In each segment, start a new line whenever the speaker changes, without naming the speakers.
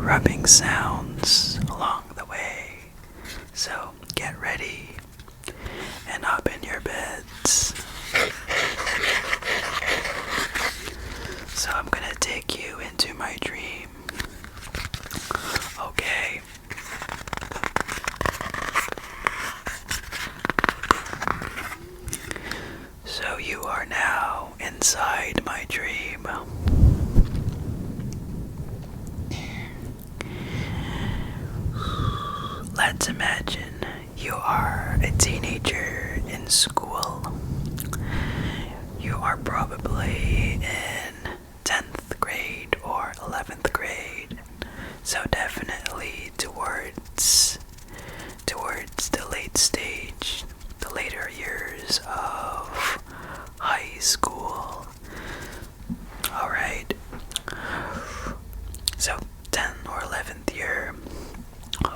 rubbing sounds along the way. So get ready and hop in your beds. So I'm gonna take you into my dream. Okay. So you are now inside my dream. Let's imagine you are a teenager in school. You are probably in 10th grade or 11th grade. So definitely towards the late stage, the later years of high school. Alright. So 10th or 11th year.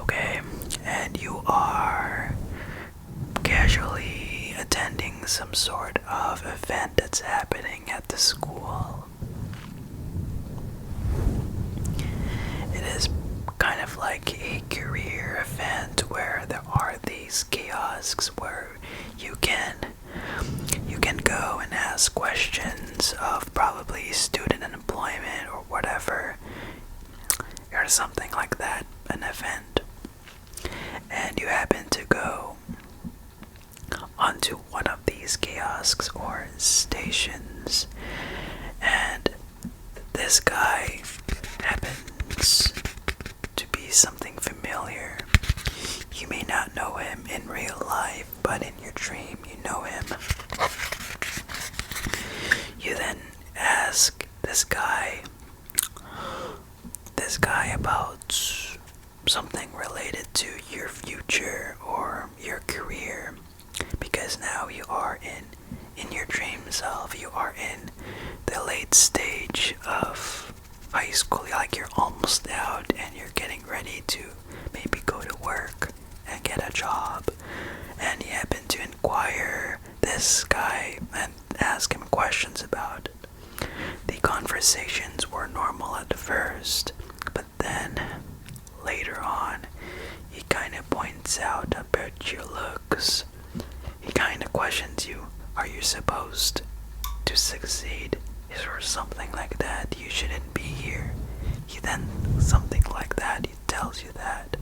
Okay. And you are casually attending some sort of event that's happening at the school. It is kind of like a career event where there are these kiosks where you can go and ask questions of probably student unemployment or whatever, or something like that, an event. And you happen to go onto one of these kiosks or stations, and this guy happens to be something familiar. You may not know him in real life, but in your dream you know him. You then ask this guy about something related to your future or your career, because now you are in your dream self. You are in the late stage of high school, like you're almost out and you're getting ready to maybe go to work and get a job, and you happen to inquire this guy and ask him questions about it. The conversations were normal at first, but then later on he kind of points out about your looks. He kind of questions you, are you supposed to succeed or something like that? You shouldn't be here. He then, something like that, he tells you that.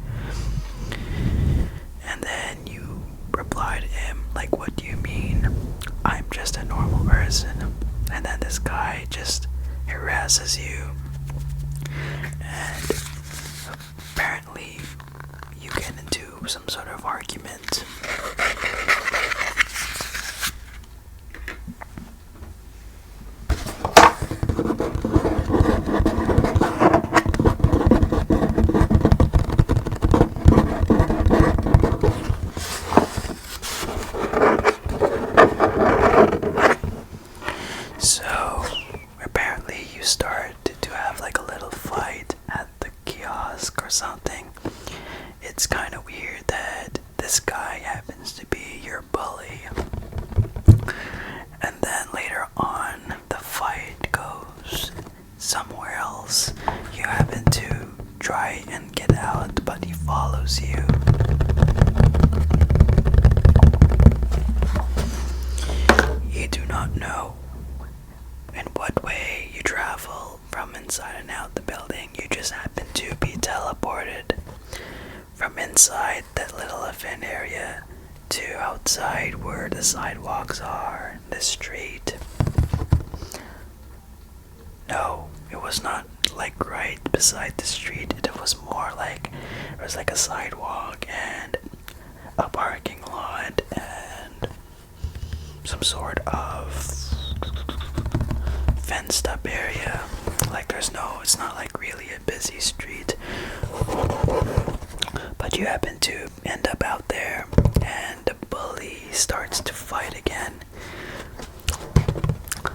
And then you reply to him, like, what do you mean? I'm just a normal person. And then this guy just harasses you. And apparently you get into some sort of argument. So apparently you start to have like a little fight at the kiosk or something. It's kind of weird that this guy happens to be your bully. And then later on, the fight goes somewhere else. You happen to try and get out, but he follows you. You do not know in what way you travel from inside and out the building. You just happen to be teleported from inside that little event area to outside where the sidewalks are, the street. No, it was not like right beside the street. It was more like it was like a sidewalk and a parking lot and some sort of fenced up area. Like it's not like really a busy street, but you happen to end up out there and the bully starts to fight again.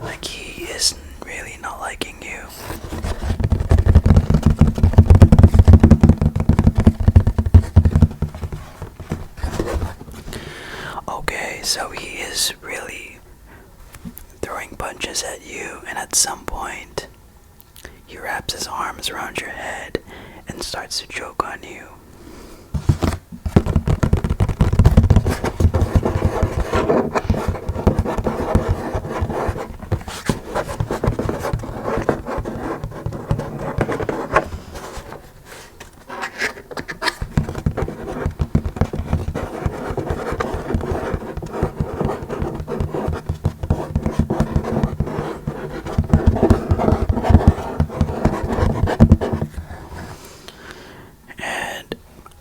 Like he is really not liking you. Okay, so he is really throwing punches at you, and at some point he wraps his arms around your head and starts to choke on you. And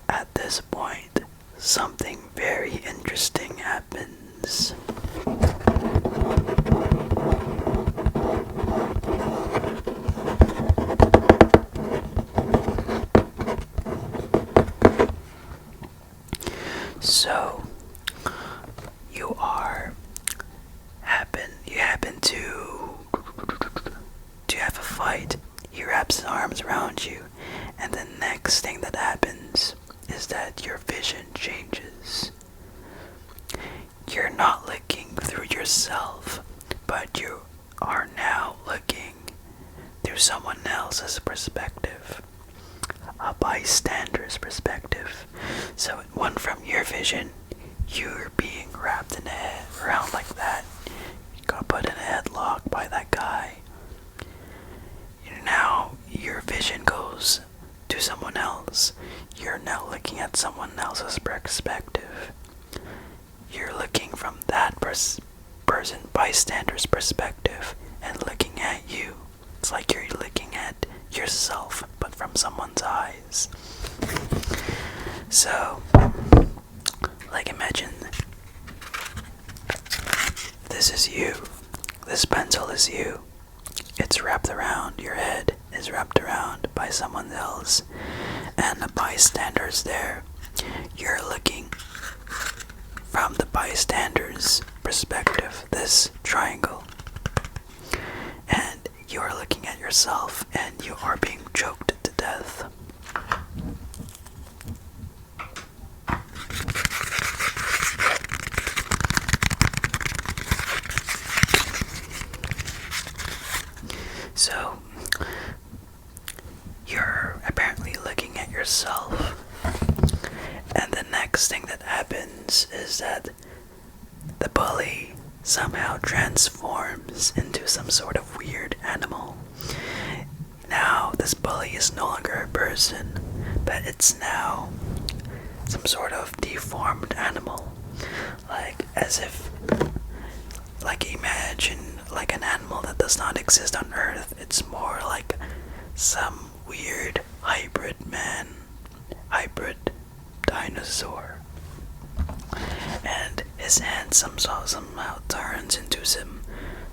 at this point, something very interesting happens. So, you happen to have a fight. He wraps his arms around you, and the next thing that happens is that your vision changes. You're not looking through yourself, but you are now looking through someone else's perspective, a bystander's perspective. So it went from your vision, you're being wrapped in a head around like that. You got put in a headlock by that guy. Now your vision goes to someone else. You're now looking at someone else's perspective. You're looking from that person, bystander's perspective, and looking at you. It's like you're looking at yourself, but from someone's eyes. So, like imagine this is you. This pencil is you. It's wrapped around, your head is wrapped around by someone else, and the bystander's there. You're looking from the bystander's perspective, this triangle, and you are looking at yourself, and you are being choked to death. So, you're apparently looking at yourself, and the next thing that happens is that the bully somehow transforms into some sort of weird animal. Now, this bully is no longer a person, but it's now some sort of deformed animal. Like, as if, like imagine like an animal that does not exist on Earth. It's more like some weird hybrid dinosaur. And his hand somehow turns into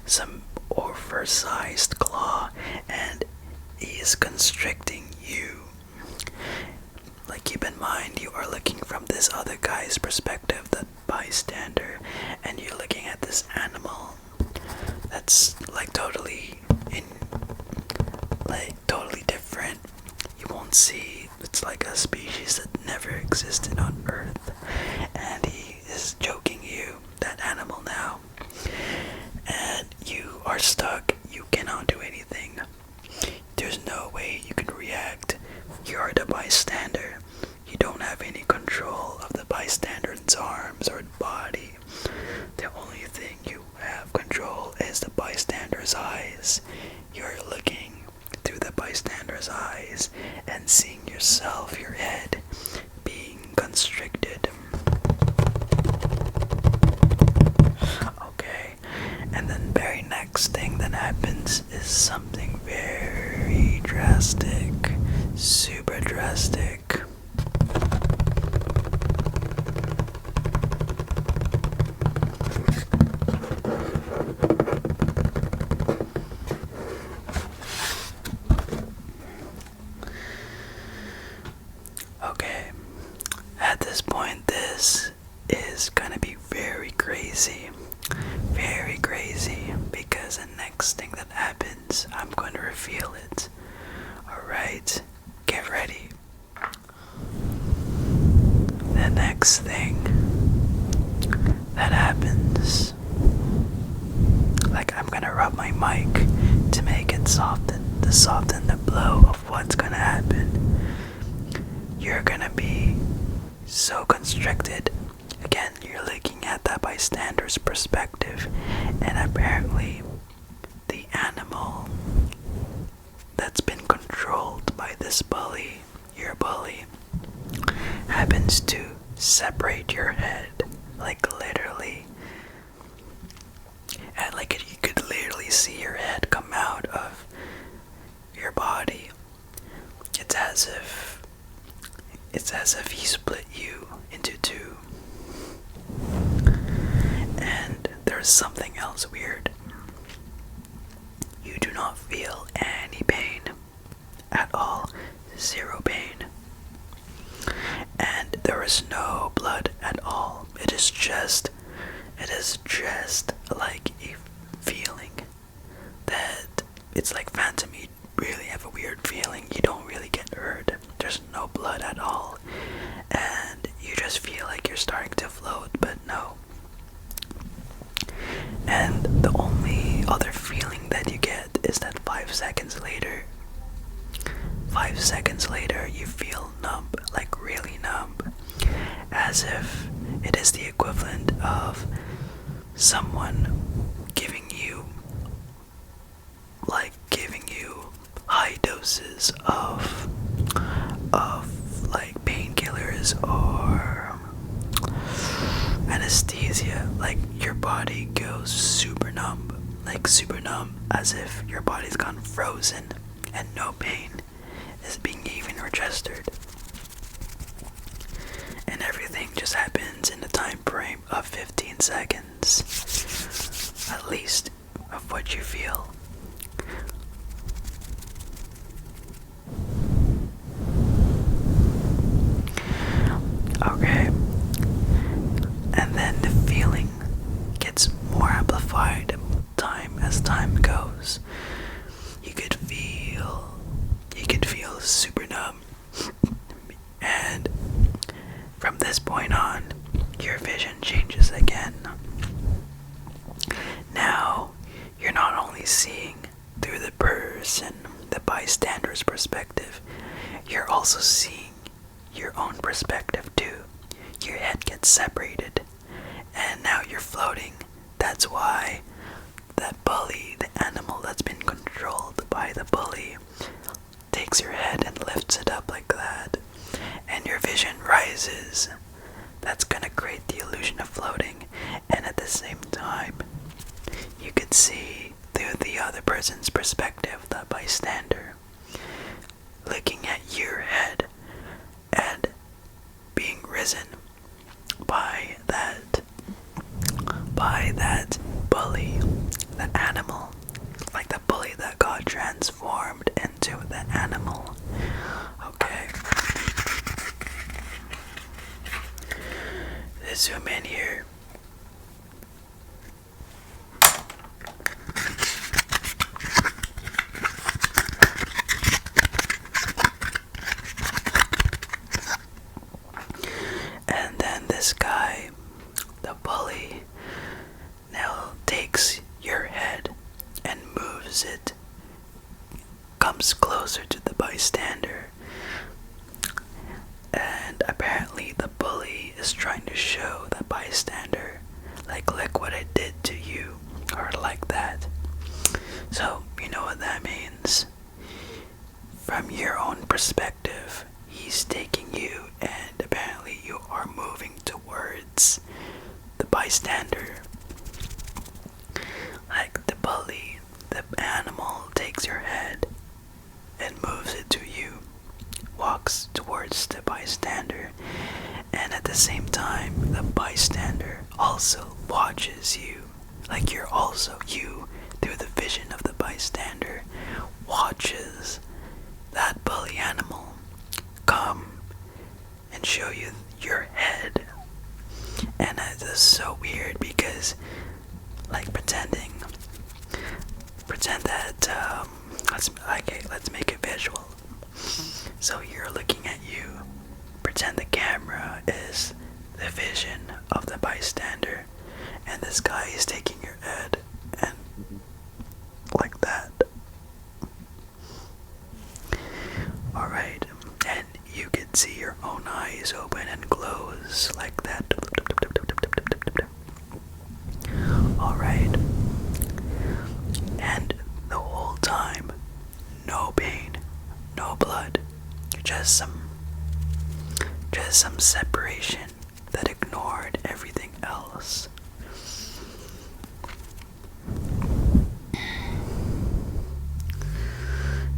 some oversized claw, and he is constricting you. Like, keep in mind, you are looking from this other guy's perspective, the bystander, and you're looking at this animal that's like totally different. You won't see, it's like a species that never existed on Earth, and he is choking you, that animal now, and you are stuck. You cannot do anything. There's no way you can react. You're the bystander. You don't have any control of the bystander's arms or body. The only thing you have control is the bystander's eyes. You're looking through the bystander's eyes and seeing yourself, your head, being constricted. Okay, and then very next thing that happens is something very drastic, super drastic. Okay, at this point, this is gonna be very crazy, because the next thing that happens, I'm going to reveal it. Alright, get ready. The next thing that happens, like, I'm gonna rub my mic to make it soften the blow of what's gonna happen. you're gonna be so constricted. Again, you're looking at that bystander's perspective, and apparently the animal that's been controlled by this bully, your bully, happens to separate your head, like literally. And like you could literally see your head come out of your body. It's as if he split you into two. And there's something else weird. You do not feel any pain at all. Zero pain. And there is no blood at all. It is just like a feeling that it's like phantom. You really have a weird feeling. You don't really get hurt. There's no blood at all. And you just feel like you're starting to float, but no. And the only other feeling that you get is that 5 seconds later, you feel numb, like really numb, as if it is the equivalent of someone giving you high doses of like painkillers or anesthesia. Like your body goes super numb, as if your body's gone frozen and no pain is being even registered. And everything just happens in a time frame of 15 seconds, at least, of what you feel. Okay. And then the feeling gets more amplified as time goes. You could feel super numb. And from this point on, your vision changes again. Now, you're not only seeing through the bystander's perspective, you're also seeing your own perspective too. Your head gets separated, and now you're floating. That's why that bully, the animal that's been controlled by the bully, takes your head and lifts it up like that, and your vision rises. That's gonna create the illusion of floating, and at the same time, you could see through the other person's perspective, the bystander, looking at your head and being risen by that bully, the animal, like the bully that got transformed into the animal. Okay. Let's zoom in here. And then this guy, the bully, now takes your head and moves it, comes closer to the bystander. And apparently the bully is trying to show the bystander, like, look what I did to you, or like that. So, you know what that means. From your own perspective, he's taking you, and apparently you are moving towards the bystander. Like the bully, the animal takes your head and moves it to you, walks towards the bystander, and at the same time, the bystander also watches you. Like you, through the vision of the bystander, watches that bully animal come and show you your head. And it is so weird because, like, pretend that let's make it visual. So you're looking at you. Pretend the camera is the vision of the bystander, and this guy is taking your head and like that. Alright, and you can see your eyes open and close like that. Alright. And the whole time, no pain, no blood, just some separation that ignored everything else.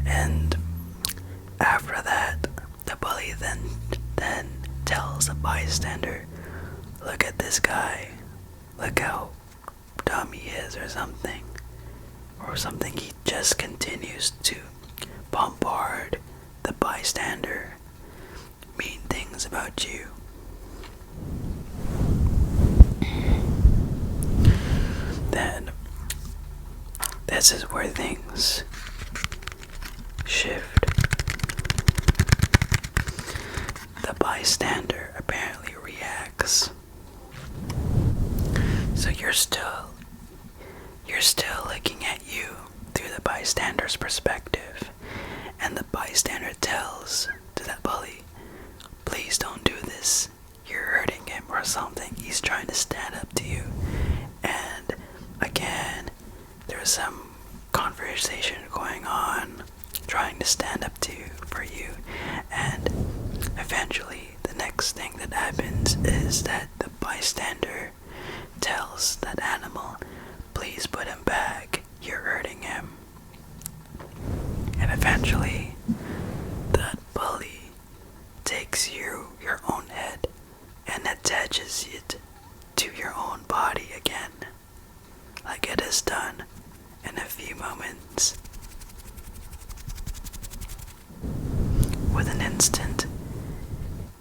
And after that, the bully then tells a bystander, "Look at this guy. Look how dumb he is," or something. He just continues to bombard the bystander, mean things about you. Then, this is where things shift. The bystander apparently reacts. So you're still looking at you through the bystander's perspective, and the bystander tells to that bully, "Please don't do this. You're hurting him," or something. He's trying to stand up to you. And again, there's some conversation going on, trying to stand up for you. And eventually, the next thing that happens is that the bystander tells that animal, "Please put him back. You're hurting him." And eventually, that bully takes your own head and attaches it to your own body again, like it is done in a few moments. With an instant,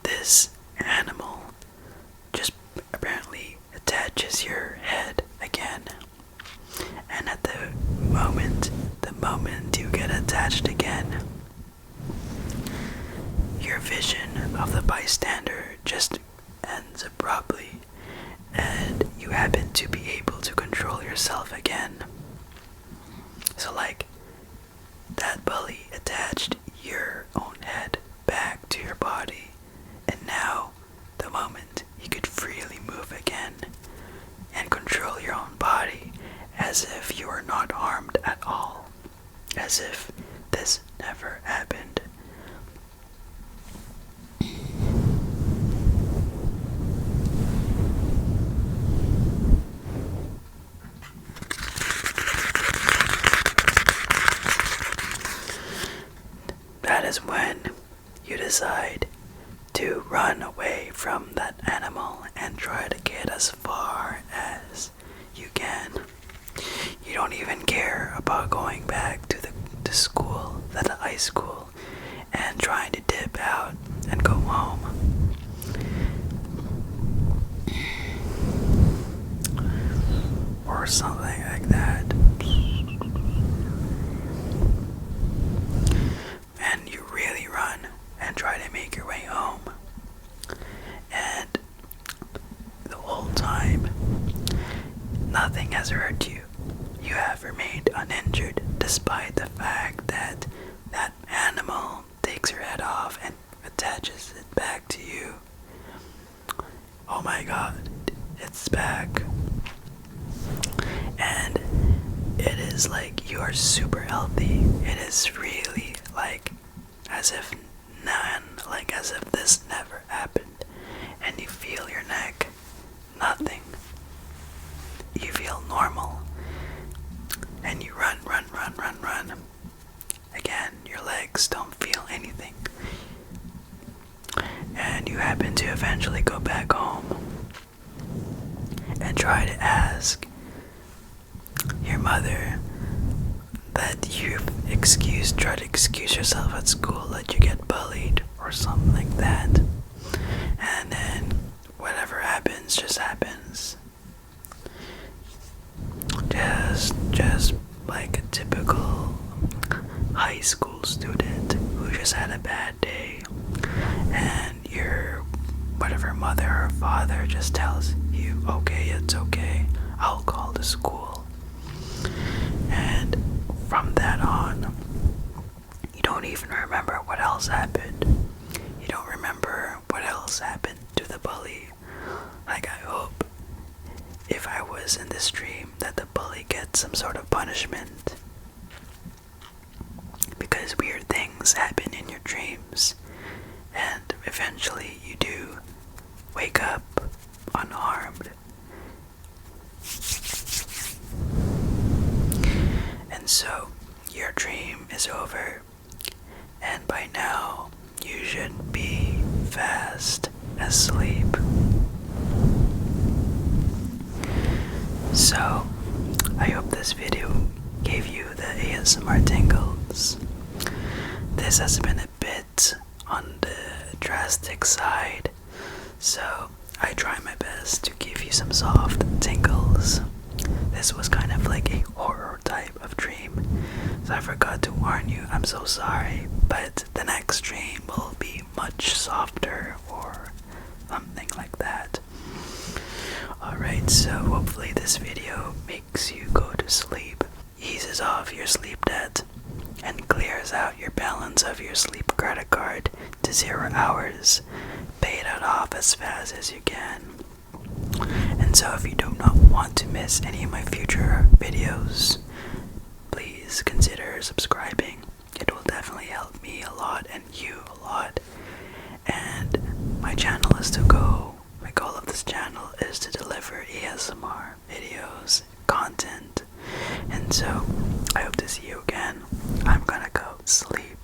this animal just apparently attaches your head again. And at the moment you get attached again, your vision of the bystander just ends abruptly, and you happen to be able to control yourself again. So like, that bully attached your own head back to your body, and now the moment you could freely move again and control your own body as if you were not harmed at all, as if this never happened. That is when you decide to run away from that animal and try to get as far as you can. You don't even care about going back to the school, the high school, and trying to dip out and go home. Or something like that. And you really run and try to make your way home. And the whole time, nothing has hurt you. You have remained uninjured despite the fact that that animal takes your head off and attaches it back to you. Oh my god, it's back. And it is like you are super healthy. It is really like as if this never happened. And you feel your neck, nothing. You feel normal. And you run. Again, your legs don't feel anything. And you happen to eventually go back home and try to ask your mother that you try to excuse yourself at school, that you get bullied or something like that. And then whatever happens just happens. Just like a typical high school student who just had a bad day, and your whatever mother or father just tells you, "Okay, it's okay, I'll call the school." And from that on, you don't even remember what else happened. You don't remember remember what else happened to the bully. Like, I hope if I was in this dream that the bully gets some sort of punishment. Because weird things happen in your dreams, and eventually you do wake up unharmed. And so, your dream is over, and by now you should be fast asleep. So, I hope this video gave you the ASMR tingles. This has been a bit on the drastic side, so I try my best to give you some soft tingles. This was kind of like a horror type of dream, so I forgot to warn you. I'm so sorry, but the next dream will be much softer or something like that. Alright, so hopefully this video makes you go to sleep, eases off your sleep debt, and clears out your balance of your sleep credit card to 0 hours. Pay it off as fast as you can. And so if you do not want to miss any of my future videos, please consider subscribing. It will definitely help me a lot and you a lot. And my channel is to go. My goal of this channel is to deliver ASMR videos, content. And so I hope to see you again. I'm gonna go sleep.